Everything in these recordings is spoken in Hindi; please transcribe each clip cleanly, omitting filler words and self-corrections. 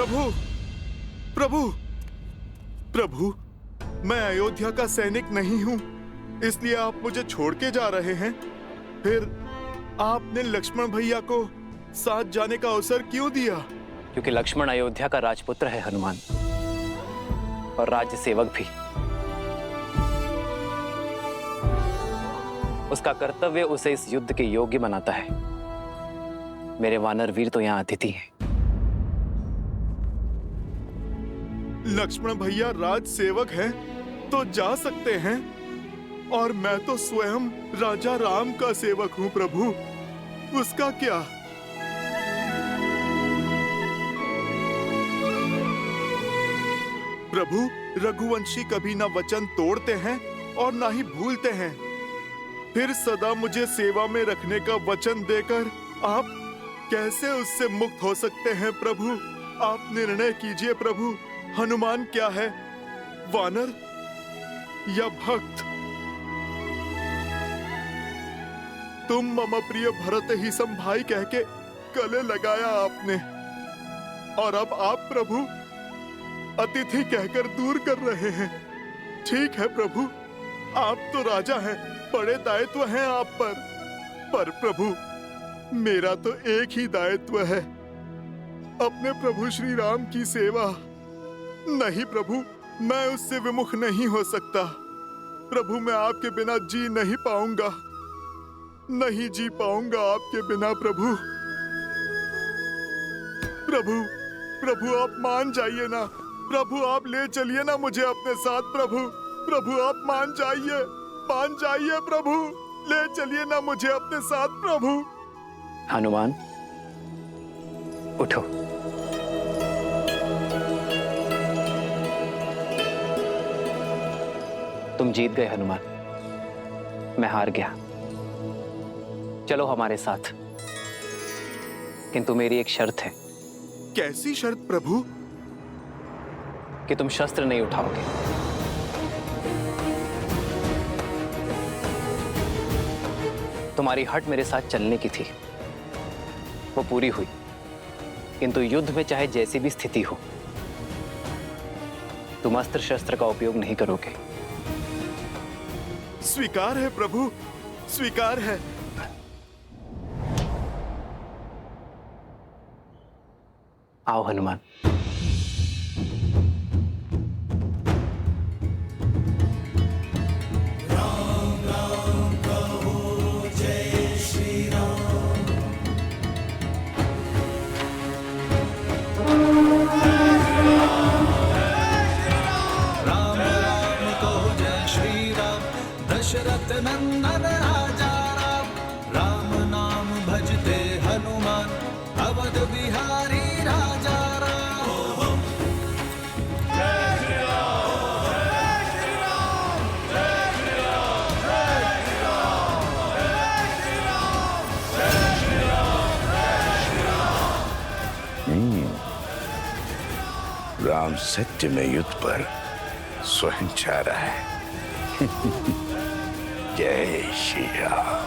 प्रभु, प्रभु, प्रभु, मैं अयोध्या का सैनिक नहीं हूँ, इसलिए आप मुझे छोड़ के जा रहे हैं। फिर आपने लक्ष्मण भैया को साथ जाने का अवसर क्यों दिया? क्योंकि लक्ष्मण अयोध्या का राजपुत्र है हनुमान, और राज्य सेवक भी। उसका कर्तव्य उसे इस युद्ध के योग्य बनाता है। मेरे वानर वीर तो यहाँ अतिथि हैं। लक्ष्मण भैया राज सेवक हैं तो जा सकते हैं, और मैं तो स्वयं राजा राम का सेवक हूँ प्रभु, उसका क्या? प्रभु, रघुवंशी कभी ना वचन तोड़ते हैं और ना ही भूलते हैं। फिर सदा मुझे सेवा में रखने का वचन देकर आप कैसे उससे मुक्त हो सकते हैं प्रभु? आप निर्णय कीजिए प्रभु, हनुमान क्या है, वानर या भक्त? तुम मम प्रिय भरत ही सम भाई कह के गले लगाया आपने, और अब आप प्रभु अतिथि कहकर दूर कर रहे हैं। ठीक है प्रभु, आप तो राजा हैं, बड़े दायित्व हैं आप पर प्रभु मेरा तो एक ही दायित्व है, अपने प्रभु श्री राम की सेवा। नहीं प्रभु, मैं उससे विमुख नहीं हो सकता। प्रभु, मैं आपके बिना जी नहीं पाऊंगा, नहीं जी पाऊंगा आपके बिना प्रभु। प्रभु, प्रभु आप मान जाइए ना, प्रभु आप ले चलिए ना मुझे अपने साथ प्रभु। प्रभु आप मान जाइए प्रभु, ले चलिए ना मुझे अपने साथ प्रभु। हनुमान, उठो। तुम जीत गए हनुमान, मैं हार गया। चलो हमारे साथ, किंतु मेरी एक शर्त है। कैसी शर्त प्रभु? कि तुम शस्त्र नहीं उठाओगे। तुम्हारी हट मेरे साथ चलने की थी, वो पूरी हुई, किंतु युद्ध में चाहे जैसी भी स्थिति हो, तुम अस्त्र शस्त्र का उपयोग नहीं करोगे। स्वीकार है प्रभु, स्वीकार है। आओ हनुमान। दशरथ नंदन राजा राम, राम नाम भजते हनुमान, अवध बिहारी राजा राम। जय श्री राम, जय श्री राम, जय श्री राम, जय श्री राम, जय श्री राम, जय श्री राम, जय श्री राम। राम सत्य में युद्ध पर स्वयं छा रहा है। जय श्री राम।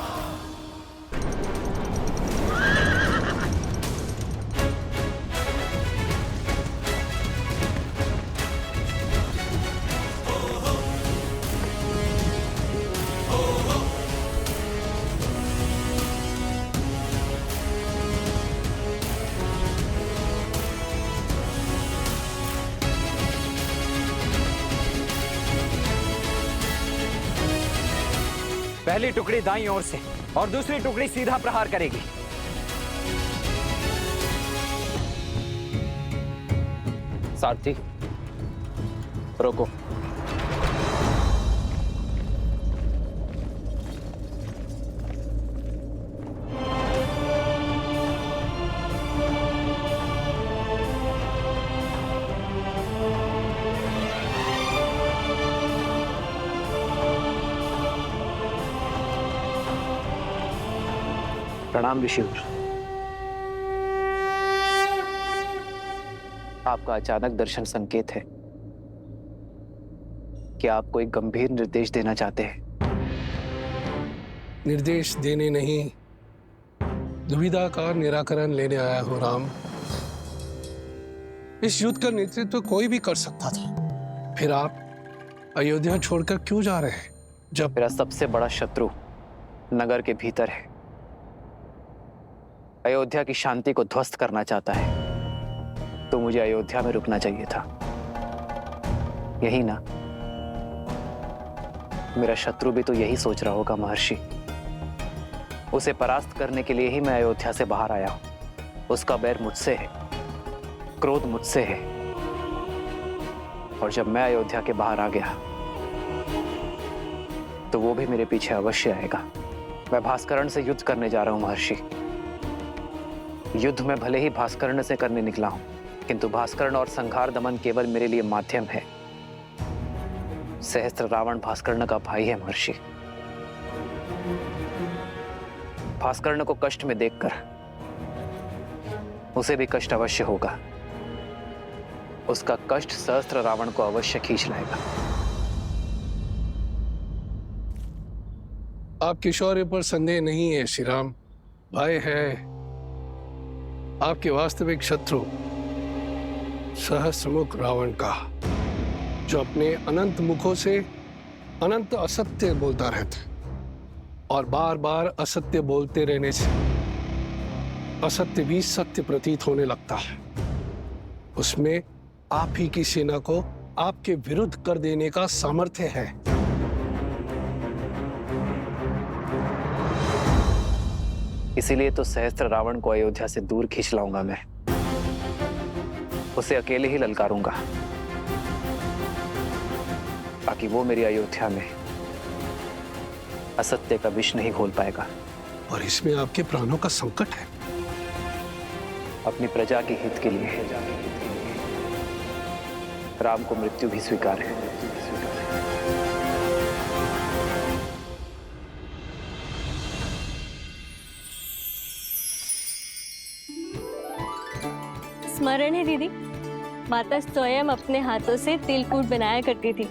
पहली टुकड़ी दाईं ओर से और दूसरी टुकड़ी सीधा प्रहार करेगी। सारथी, रोको। प्रणाम ऋषिवर। आपका अचानक दर्शन संकेत है कि आप कोई गंभीर निर्देश देना चाहते हैं। निर्देश देने नहीं, दुविधा का निराकरण लेने आया हूं राम। इस युद्ध का नेतृत्व कोई भी कर सकता था। फिर आप अयोध्या छोड़कर क्यों जा रहे हैं? जब मेरा सबसे बड़ा शत्रु नगर के भीतर है, अयोध्या की शांति को ध्वस्त करना चाहता है, तो मुझे अयोध्या में रुकना चाहिए था। यही ना? मेरा शत्रु भी तो यही सोच रहा होगा महर्षि। उसे परास्त करने के लिए ही मैं अयोध्या से बाहर आया हूं। उसका बैर मुझसे है, क्रोध मुझसे है, और जब मैं अयोध्या के बाहर आ गया तो वो भी मेरे पीछे अवश्य आएगा। मैं भास्करण से युद्ध करने जा रहा हूं महर्षि। युद्ध में भले ही भास्करण से करने निकला हूं, किंतु भास्करण और संहार दमन केवल मेरे लिए माध्यम है। सहस्त्र रावण भास्कर्ण का भाई है महर्षि। भास्कर्ण को कष्ट में देखकर उसे भी कष्ट अवश्य होगा। उसका कष्ट सहस्त्र रावण को अवश्य खींच लाएगा। आपके शौर्य पर संदेह नहीं है श्री राम। भय है आपके वास्तविक शत्रु सहस्त्रमुख रावण का, जो अपने अनंत मुखों से अनंत असत्य बोलता रहता है, और बार बार असत्य बोलते रहने से असत्य भी सत्य प्रतीत होने लगता है। उसमें आप ही की सेना को आपके विरुद्ध कर देने का सामर्थ्य है। इसीलिए तो सहस्त्र रावण को अयोध्या से दूर खींच लाऊंगा मैं। उसे अकेले ही ललकारूंगा, ताकि वो मेरी अयोध्या में असत्य का विष नहीं घोल पाएगा। और इसमें आपके प्राणों का संकट है। अपनी प्रजा के हित के लिए राम को मृत्यु भी स्वीकार है। स्मरण है दीदी, माता स्वयं अपने हाथों से तिलकूट बनाया करती थी।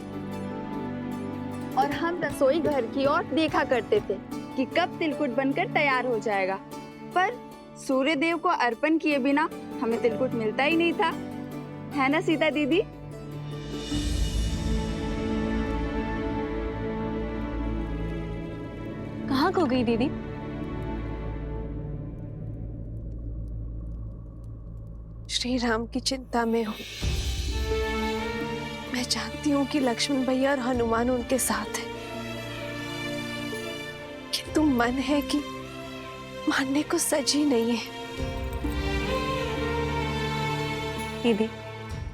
और हम रसोई घर की ओर देखा करते थे कि कब तिलकुट बनकर तैयार हो जाएगा, पर सूर्य देव को अर्पण किए बिना हमें तिलकुट मिलता ही नहीं था, है ना सीता दीदी? कहाँ खो गई दीदी? श्री राम की चिंता में हूँ। मैं जानती हूँ कि लक्ष्मण भैया और हनुमान उनके साथ हैं, किंतु मन है कि मानने को सजी नहीं है। दीदी,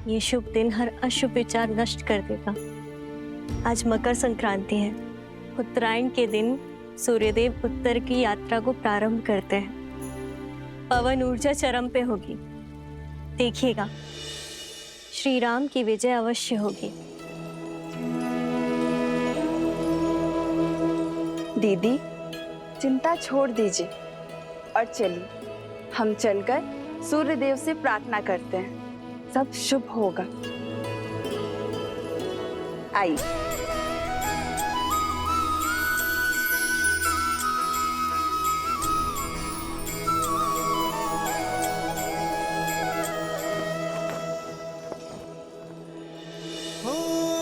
ये शुभ दिन हर अशुभ विचार नष्ट कर देगा। आज मकर संक्रांति है। उत्तरायण के दिन सूर्यदेव उत्तर की यात्रा को प्रारंभ करते हैं। पवन ऊर्जा चरम पे होगी। देखिएगा, श्री राम की विजय अवश्य होगी। दीदी, चिंता छोड़ दीजिए और चलिए हम चलकर सूर्य देव से प्रार्थना करते हैं, सब शुभ होगा। आइए।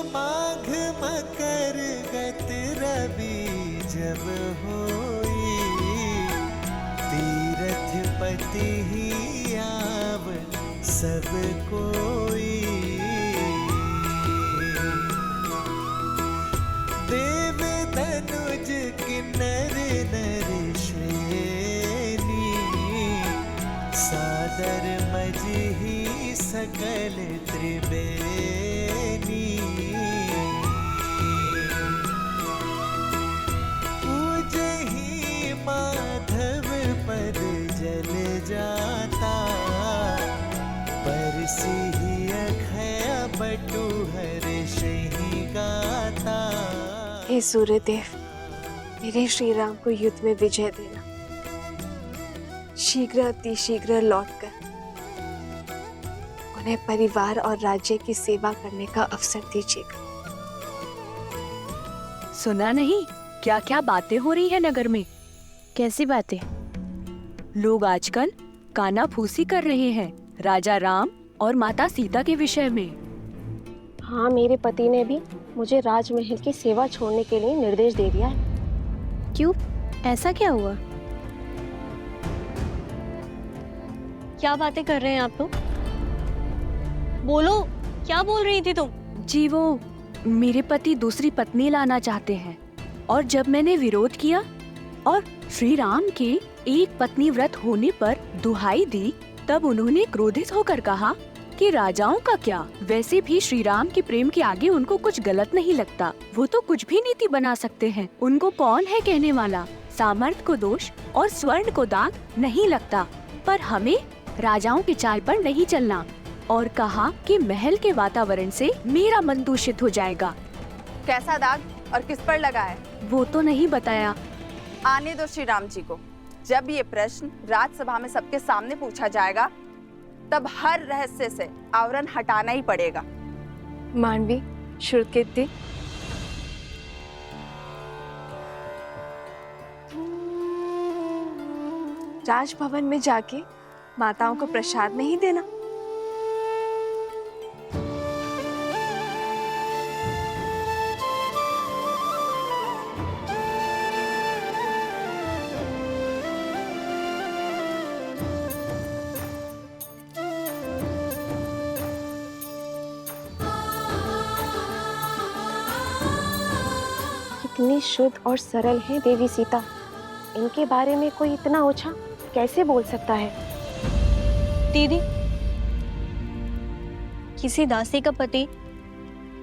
माघ मकर गत रवि जब होई, तीरथ पति ही आव सब कोई। देव धनुज किन्नर नर श्रेणी, सादर मजही सकल त्रिवेणी। पूजहि माधव पद जल जाता, परसिहि अखय बटु हर्षहि गाता। हे सूर्यदेव, मेरे श्री राम को युद्ध में विजय देना। शीघ्र अति शीघ्र लौटकर उन्हें परिवार और राज्य की सेवा करने का अवसर दीजिएगा। सुना नहीं क्या क्या बातें हो रही है नगर में? कैसी बातें? लोग आजकल कानाफूसी कर रहे हैं राजा राम और माता सीता के विषय में। हाँ, मेरे पति ने भी मुझे राजमहल की सेवा छोड़ने के लिए निर्देश दे दिया है। क्यों, ऐसा क्या हुआ? क्या बातें कर रहे हैं आप लोग? बोलो, क्या बोल रही थी तुम? जी, वो मेरे पति दूसरी पत्नी लाना चाहते हैं और जब मैंने विरोध किया और श्री राम के एक पत्नी व्रत होने पर दुहाई दी, तब उन्होंने क्रोधित होकर कहा कि राजाओं का क्या, वैसे भी श्री राम के प्रेम के आगे उनको कुछ गलत नहीं लगता। वो तो कुछ भी नीति बना सकते हैं। उनको कौन है कहने वाला? सामर्थ्य को दोष और स्वर्ण को दाग नहीं लगता। पर हमें राजाओं की चाल पर नहीं चलना। और कहा कि महल के वातावरण से मेरा मन दूषित हो जाएगा। कैसा दाग और किस पर लगा है? वो तो नहीं बताया। आने दो श्री राम जी को। जब ये प्रश्न राजसभा में सबके सामने पूछा जाएगा, तब हर रहस्य से आवरण हटाना ही पड़ेगा। मांडवी, श्रुतकीर्ति, राजभवन में जाके माताओं को प्रसाद नहीं देना। कितनी शुद्ध और सरल है देवी सीता। इनके बारे में कोई इतना ओछा कैसे बोल सकता है? दीदी, किसी दासी का पति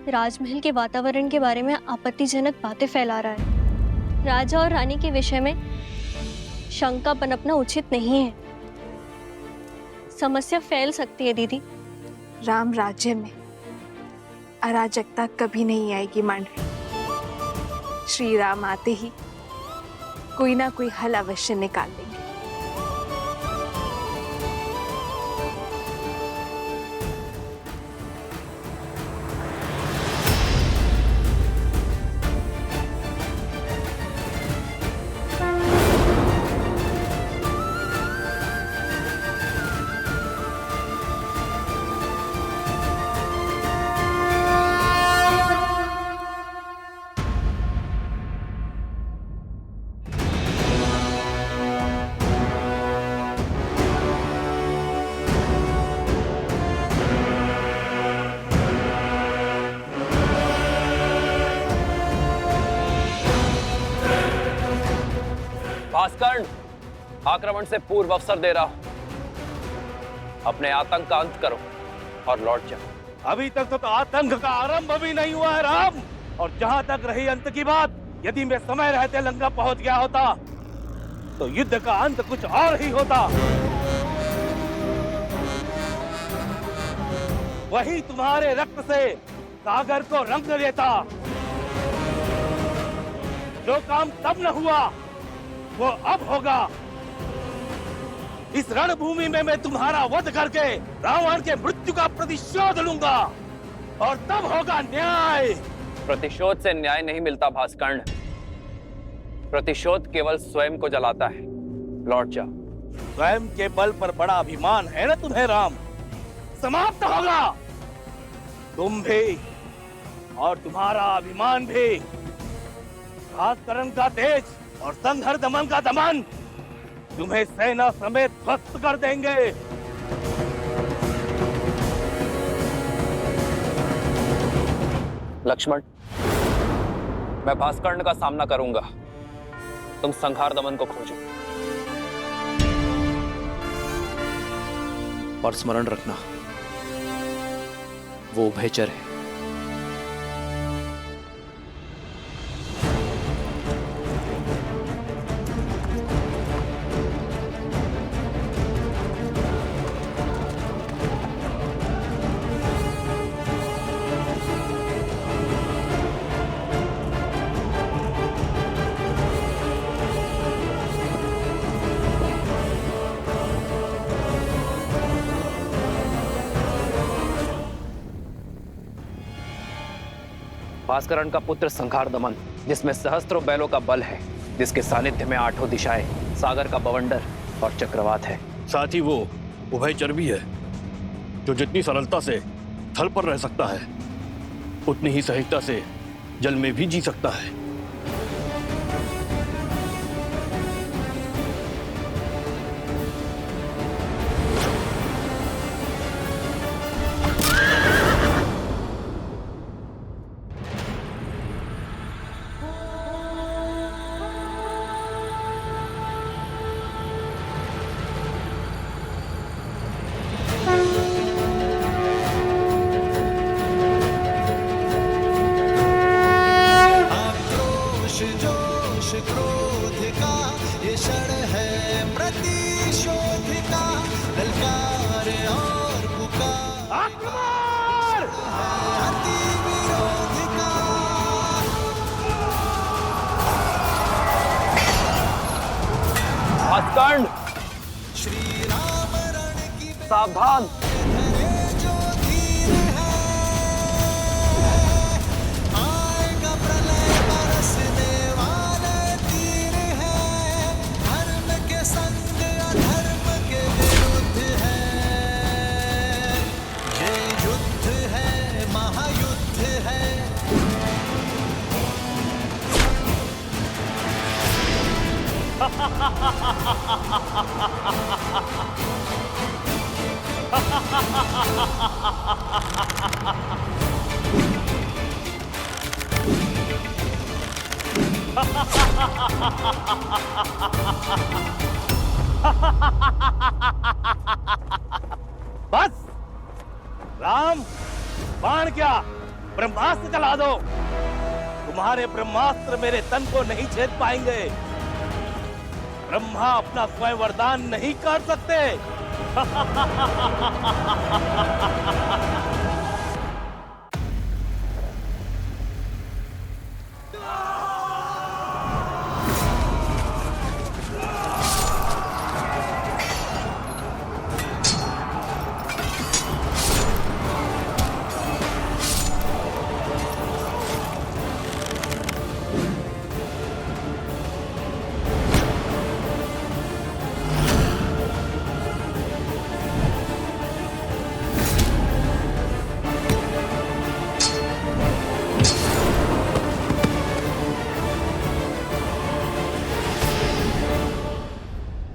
राजमहल के वातावरण के बारे में आपत्तिजनक बातें फैला रहा है। राजा और रानी के विषय में शंका पनपना उचित नहीं है। समस्या फैल सकती है दीदी। राम राज्य में अराजकता कभी नहीं आएगी मांडवी। श्री राम आते ही कोई ना कोई हल अवश्य निकाल देंगे। भास्कर्ण, आक्रमण से पूर्व अवसर दे रहा हूं। अपने आतंक का अंत करो और लौट जाओ। अभी तक तो आतंक का आरंभ भी नहीं हुआ है राम। और जहां तक रही अंत की बात, यदि मैं समय रहते लंका पहुंच गया होता तो युद्ध का अंत कुछ और ही होता। वही तुम्हारे रक्त से सागर को रंग देता। जो काम तब न हुआ वो अब होगा। इस रणभूमि में मैं तुम्हारा वध करके रावण के मृत्यु का प्रतिशोध लूंगा और तब होगा न्याय। प्रतिशोध से न्याय नहीं मिलता भास्कर्ण। प्रतिशोध केवल स्वयं को जलाता है। लौट जाओ। स्वयं के बल पर बड़ा अभिमान है ना तुम्हें राम। समाप्त होगा तुम भी और तुम्हारा अभिमान भी। भास्करण का तेज और संघर दमन का दमन तुम्हें सेना समेत ध्वस्त कर देंगे। लक्ष्मण, मैं भास्कर्ण का सामना करूंगा। तुम संहार दमन को खोजो और स्मरण रखना, वो उभयचर है। भास्करण का पुत्र संहार दमन, जिसमें सहस्त्रों बैलों का बल है, जिसके सानिध्य में आठों दिशाएं, सागर का बवंडर और चक्रवात है। साथ ही वो उभयचर भी है। जो जितनी सरलता से थल पर रह सकता है, उतनी ही सहजता से जल में भी जी सकता है। आक्रोश जोश क्रोध का ये क्षण है प्रतिशोध का, ललकार और पुकार अति विरोध का। भास्कंड, श्री राम रण की सावधान। धरे जो धीर है, आएगा प्रलय बरसने वाले तीर है, धर्म के संग अधर्म के विरुद्ध है, ये युद्ध है महायुद्ध है। बस राम, बाण क्या, ब्रह्मास्त्र चला दो। तुम्हारे ब्रह्मास्त्र मेरे तन को नहीं छेद पाएंगे। ब्रह्मा अपना स्वयं वरदान नहीं कर सकते।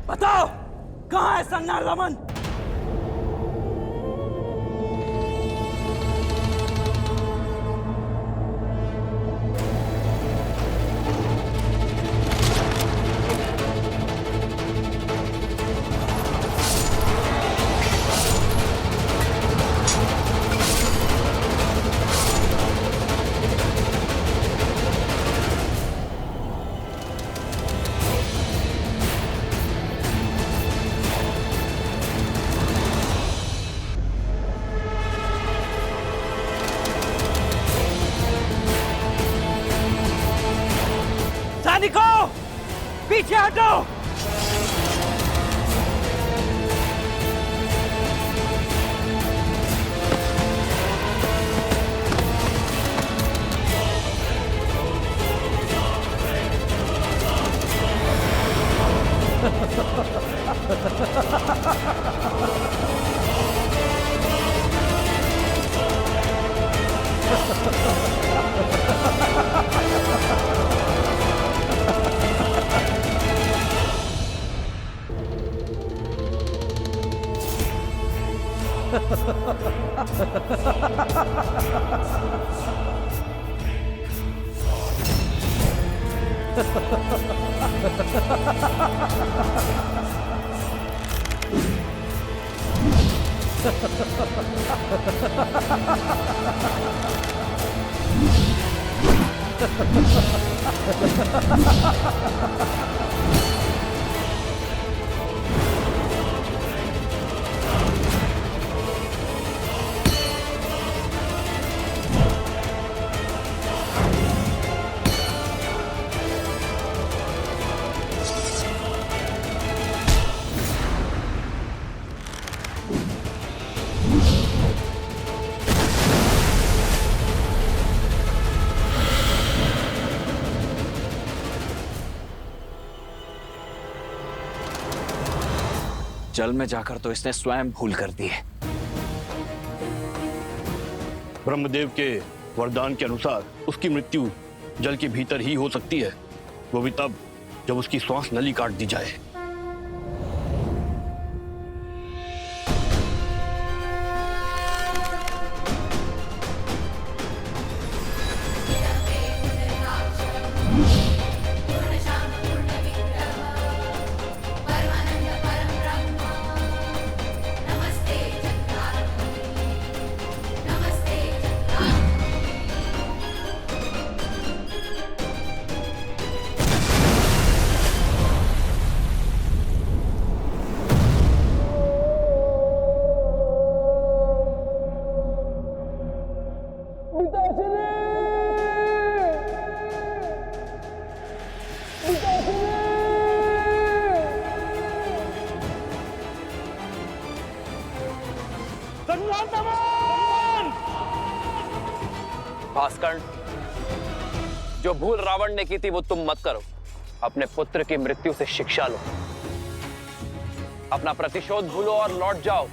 बताओ, कहां है संज्ञान रमन? सैनिकों, पीछे हटो। जल में जाकर तो इसने स्वयं भूल कर दी है, ब्रह्मदेव के वरदान के अनुसार उसकी मृत्यु जल के भीतर ही हो सकती है, वो भी तब जब उसकी श्वास नली काट दी जाए। भास्कर्ण, जो भूल रावण ने की थी वो तुम मत करो। अपने पुत्र की मृत्यु से शिक्षा लो, अपना प्रतिशोध भूलो और लौट जाओ।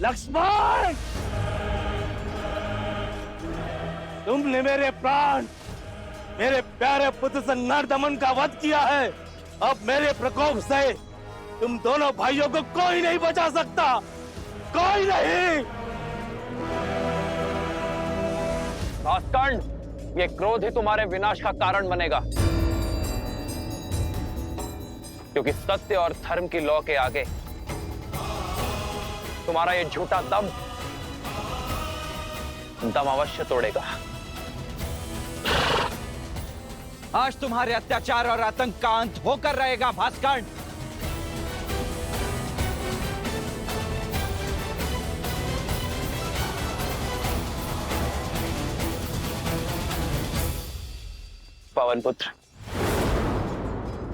लक्ष्मण, तुमने मेरे प्राण, मेरे प्यारे पुत्र संगर्दमन का वध किया है। अब मेरे प्रकोप से तुम दोनों भाइयों को कोई नहीं बचा सकता, कोई नहीं। भास्कर्ण, ये क्रोध ही तुम्हारे विनाश का कारण बनेगा, क्योंकि सत्य और धर्म की लौ के आगे तुम्हारा ये झूठा दम अवश्य तोड़ेगा। आज तुम्हारे अत्याचार और आतंक का अंत होकर रहेगा भास्कर्ण। पवन पुत्र,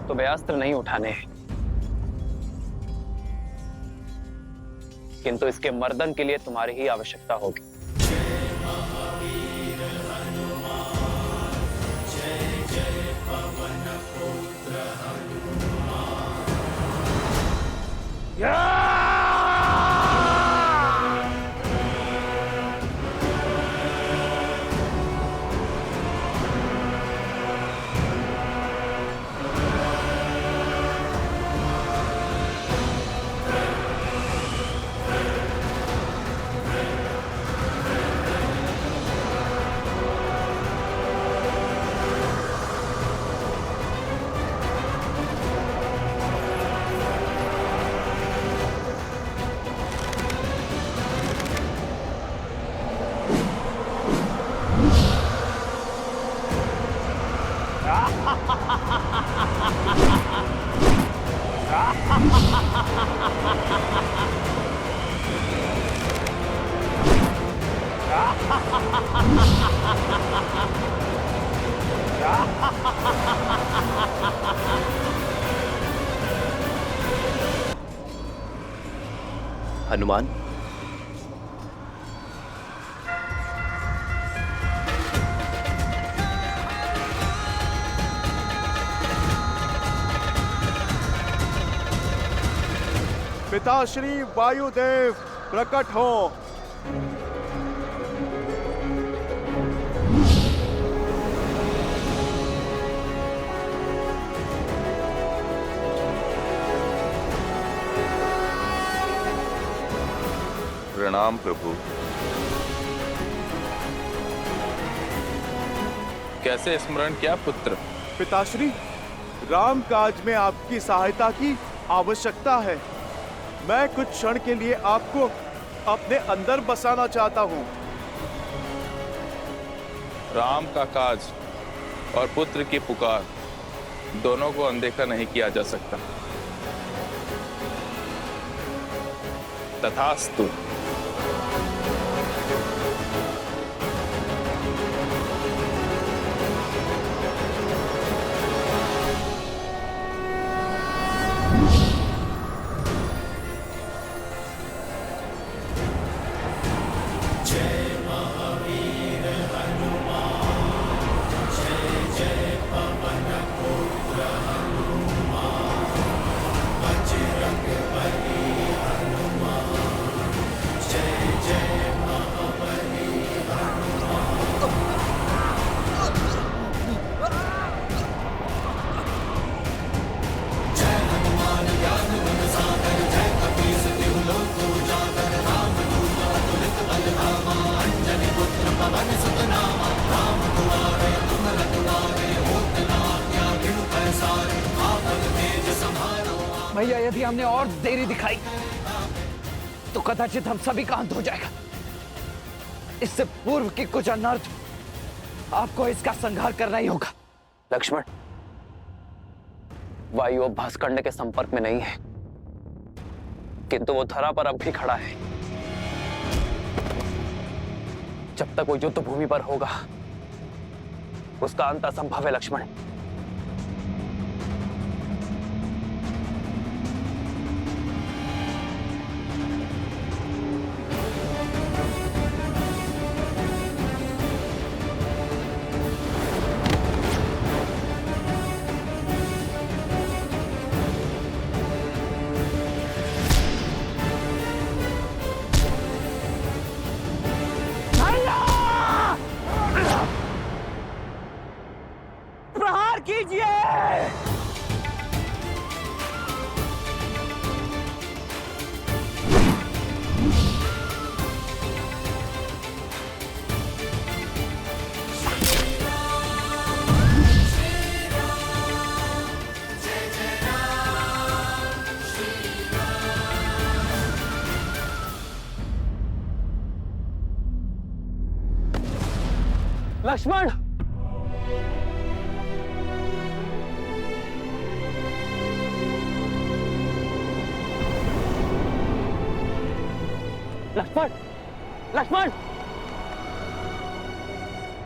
तुम्हें अस्त्र नहीं उठाने हैं, किंतु इसके मर्दन के लिए तुम्हारी ही आवश्यकता होगी। हनुमान, पिताश्री वायुदेव प्रकट हो। प्रणाम प्रभु। कैसे स्मरण किया पुत्र? पिताश्री, राम काज में आपकी सहायता की आवश्यकता है। मैं कुछ क्षण के लिए आपको अपने अंदर बसाना चाहता हूँ। राम का काज और पुत्र की पुकार दोनों को अनदेखा नहीं किया जा सकता। तथास्तु। भैया, यदि हमने और देरी दिखाई तो कदाचित हम सभी का अंत हो जाएगा। इससे पूर्व की कुछ अनर्थ आपको इसका संहार करना ही होगा। लक्ष्मण, वायु अब भास्करण्य के संपर्क में नहीं है, किंतु वो धरा पर अब भी खड़ा है। जब तक वो युद्ध भूमि पर होगा, उसका अंत असंभव है लक्ष्मण। प्रहार कीजिए। लक्ष्मण, लक्ष्मण, लक्ष्मण,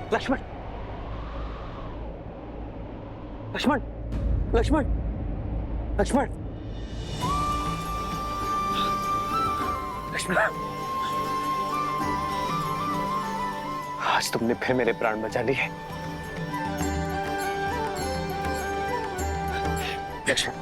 लक्ष्मण, लक्ष्मण, लक्ष्मण, लक्ष्मण, लक्ष्मण, आज तुमने फिर मेरे प्राण बचा लिए। लक्ष्मण,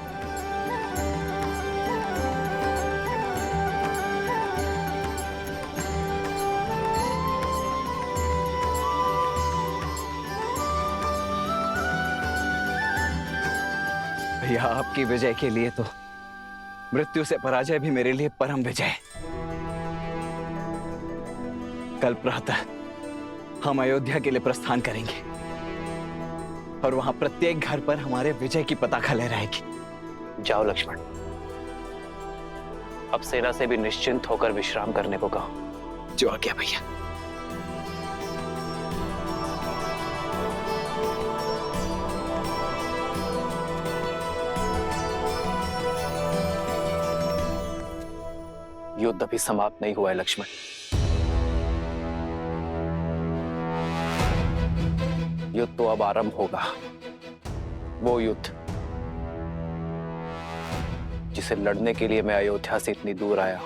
भैया, आपकी विजय के लिए तो मृत्यु से पराजय भी मेरे लिए परम विजय है। कल प्रातः हम अयोध्या के लिए प्रस्थान करेंगे और वहां प्रत्येक घर पर हमारे विजय की पताका लहराएगी। जाओ लक्ष्मण, अब सेना से भी निश्चिंत होकर विश्राम करने को कहो। जो आज्ञा भैया। युद्ध अभी समाप्त नहीं हुआ है लक्ष्मण। युद्ध तो अब आरंभ होगा, वो युद्ध जिसे लड़ने के लिए मैं अयोध्या से इतनी दूर आया।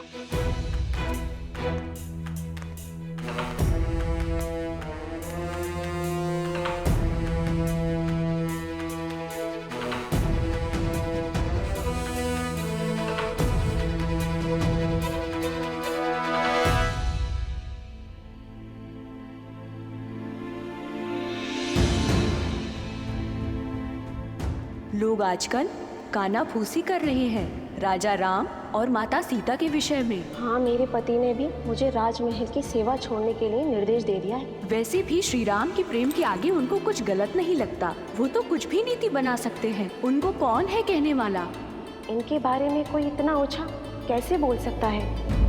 लोग आजकल कानाफूसी कर रहे हैं राजा राम और माता सीता के विषय में। हाँ, मेरे पति ने भी मुझे राजमहल की सेवा छोड़ने के लिए निर्देश दे दिया है। वैसे भी श्री राम के प्रेम के आगे उनको कुछ गलत नहीं लगता। वो तो कुछ भी नीति बना सकते हैं। उनको कौन है कहने वाला? इनके बारे में कोई इतना ऊंचा कैसे बोल सकता है?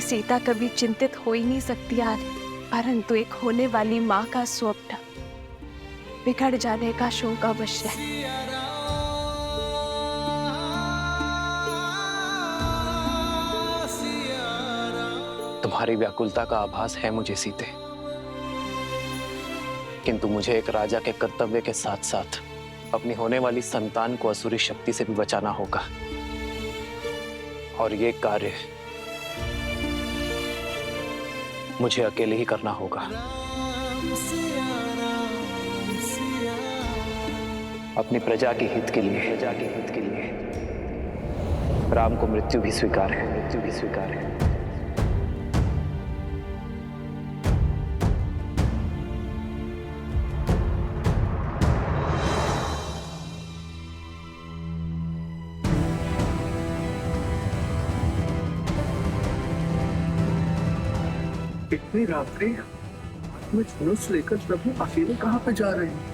सीता कभी चिंतित हो ही नहीं सकती यार, परंतु एक होने वाली माँ का स्वप्न बिगड़ जाने का शोक अवश्य है। तुम्हारी व्याकुलता का आभास है मुझे सीते, किंतु मुझे एक राजा के कर्तव्य के साथ साथ अपनी होने वाली संतान को असुरी शक्ति से भी बचाना होगा। और ये कार्य मुझे अकेले ही करना होगा। अपनी प्रजा के हित के लिए, राम को मृत्यु भी स्वीकार है। इतनी रात्रि में धनुष लेकर प्रभु अकेले कहाँ पे जा रहे हैं?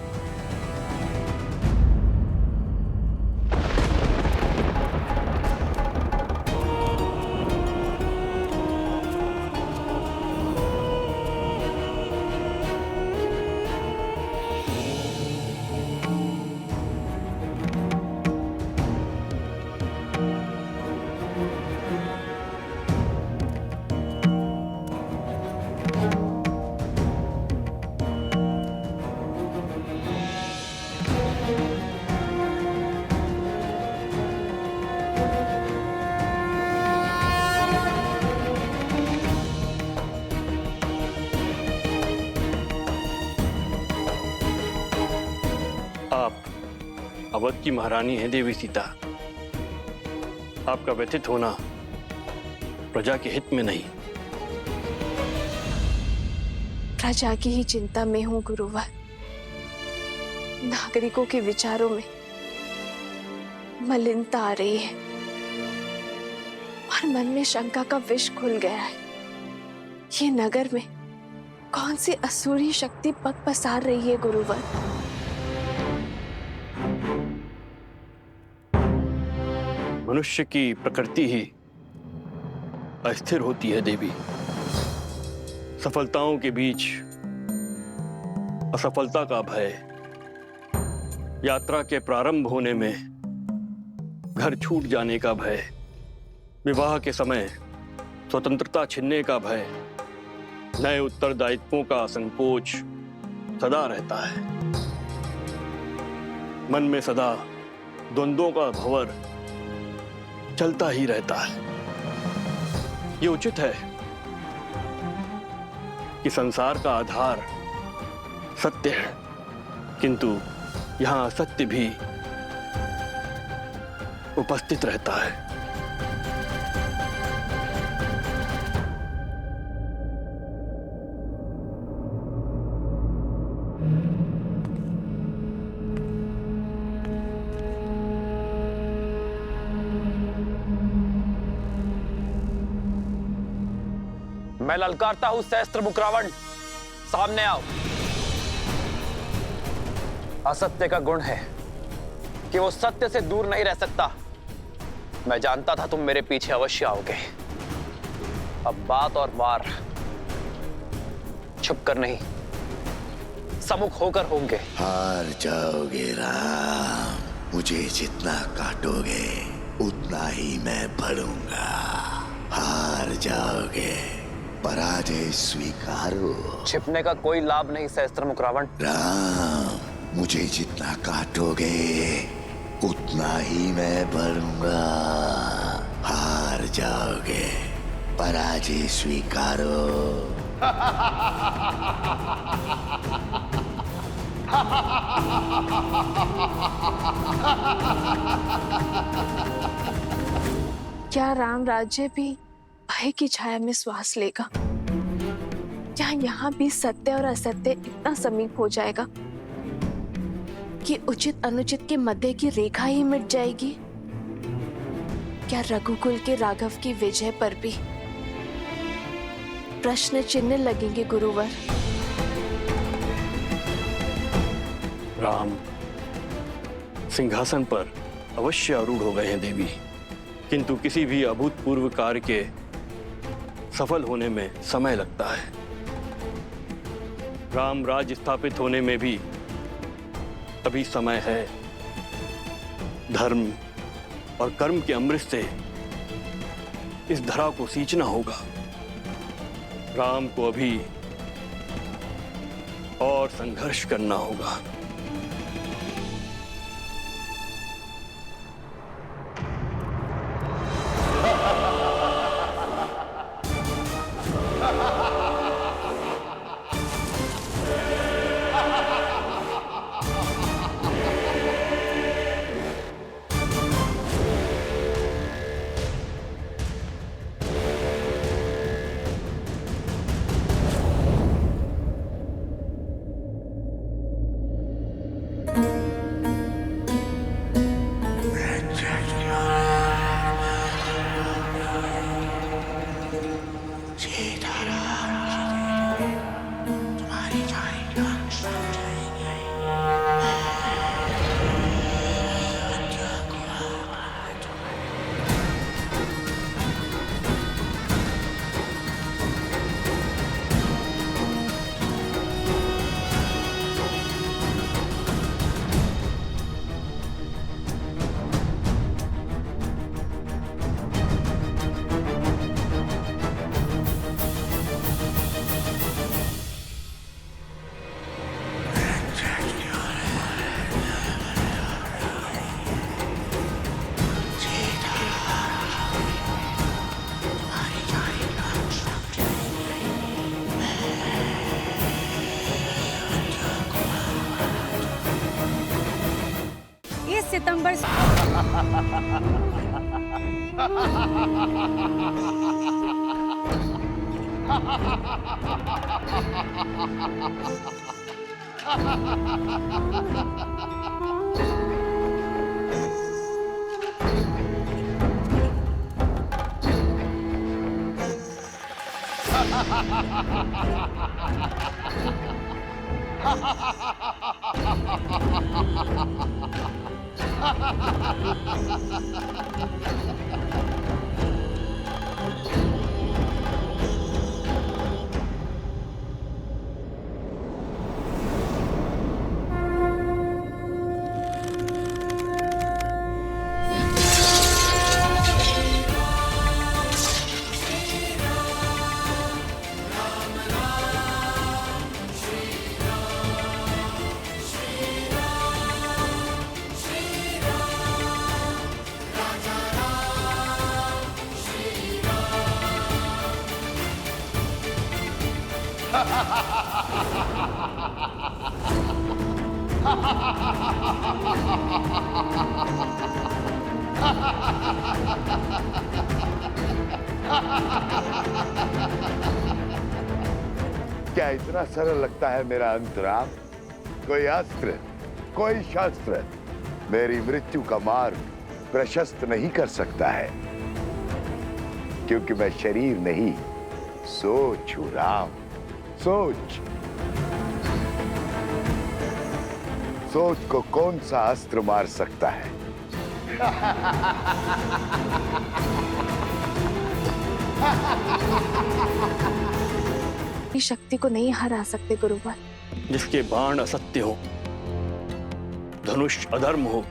अवध की महारानी है देवी सीता। आपका व्यथित होना प्रजा के हित में नहीं। प्रजा की ही चिंता में हूँ गुरुवर। नागरिकों के विचारों में मलिनता आ रही है और मन में शंका का विष घुल गया है। ये नगर में कौन सी असुरी शक्ति पग पसार रही है गुरुवर? मनुष्य की प्रकृति ही अस्थिर होती है देवी। सफलताओं के बीच असफलता का भय, यात्रा के प्रारंभ होने में घर छूट जाने का भय, विवाह के समय स्वतंत्रता छिनने का भय, नए उत्तरदायित्वों का संकोच सदा रहता है। मन में सदा द्वंद्वों का भंवर चलता ही रहता है। ये उचित है कि संसार का आधार सत्य है, किंतु यहां असत्य भी उपस्थित रहता है। मैं ललकारता हूं सहस्त्र मुख रावण, सामने आओ। असत्य का गुण है कि वो सत्य से दूर नहीं रह सकता। मैं जानता था तुम मेरे पीछे अवश्य आओगे। अब बात और वार छुप कर नहीं, सम्मुख होकर होंगे। हार जाओगे राम। मुझे जितना काटोगे उतना ही मैं बढ़ूंगा। हार जाओगे, पराजय स्वीकारो। छिपने का कोई लाभ नहीं सहस्त्रमुख रावण। राम, मुझे जितना काटोगे उतना ही मैं बढ़ूंगा। हार जाओगे, पराजय स्वीकारो। क्या राम राज्य भी भय की छाया में श्वास लेगा? क्या यहाँ भी सत्य और असत्य इतना समीप हो जाएगा कि उचित अनुचित के मध्य की रेखा ही मिट जाएगी? क्या रघुकुल के राघव की विजय पर भी प्रश्न चिन्ह लगेंगे गुरुवर? राम सिंहासन पर अवश्य आरूढ़ हो गए हैं देवी, किंतु किसी भी अभूतपूर्व कार्य के सफल होने में समय लगता है। राम राज्य स्थापित होने में भी अभी समय है। धर्म और कर्म के अमृत से इस धरा को सींचना होगा। राम को अभी और संघर्ष करना होगा। सितंबर क्या इतना सरल लगता है मेरा अंतराम? कोई अस्त्र, कोई शस्त्र मेरी मृत्यु का मार्ग प्रशस्त नहीं कर सकता है, क्योंकि मैं शरीर नहीं, सोच हूं राम। सोच सोच को कौन सा अस्त्र मार सकता है? शक्ति को नहीं हरा सकते गुरुवर। जिसके बाण असत्य हो, धनुष अधर्म हो,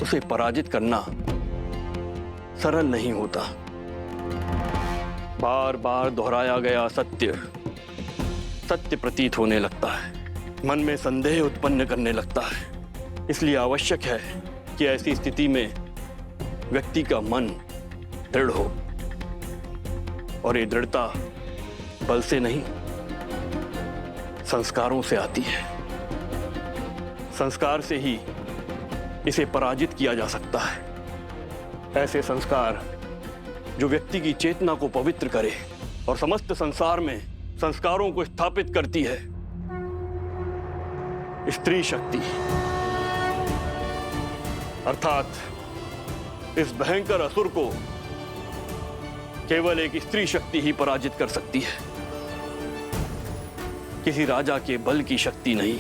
उसे पराजित करना सरल नहीं होता। बार बार दोहराया गया सत्य सत्य प्रतीत होने लगता है, मन में संदेह उत्पन्न करने लगता है। इसलिए आवश्यक है कि ऐसी स्थिति में व्यक्ति का मन दृढ़ हो, और ये दृढ़ता बल से नहीं, संस्कारों से आती है। संस्कार से ही इसे पराजित किया जा सकता है। ऐसे संस्कार जो व्यक्ति की चेतना को पवित्र करे और समस्त संसार में संस्कारों को स्थापित करती है। स्त्री शक्ति, अर्थात इस भयंकर असुर को केवल एक स्त्री शक्ति ही पराजित कर सकती है, किसी राजा के बल की शक्ति नहीं।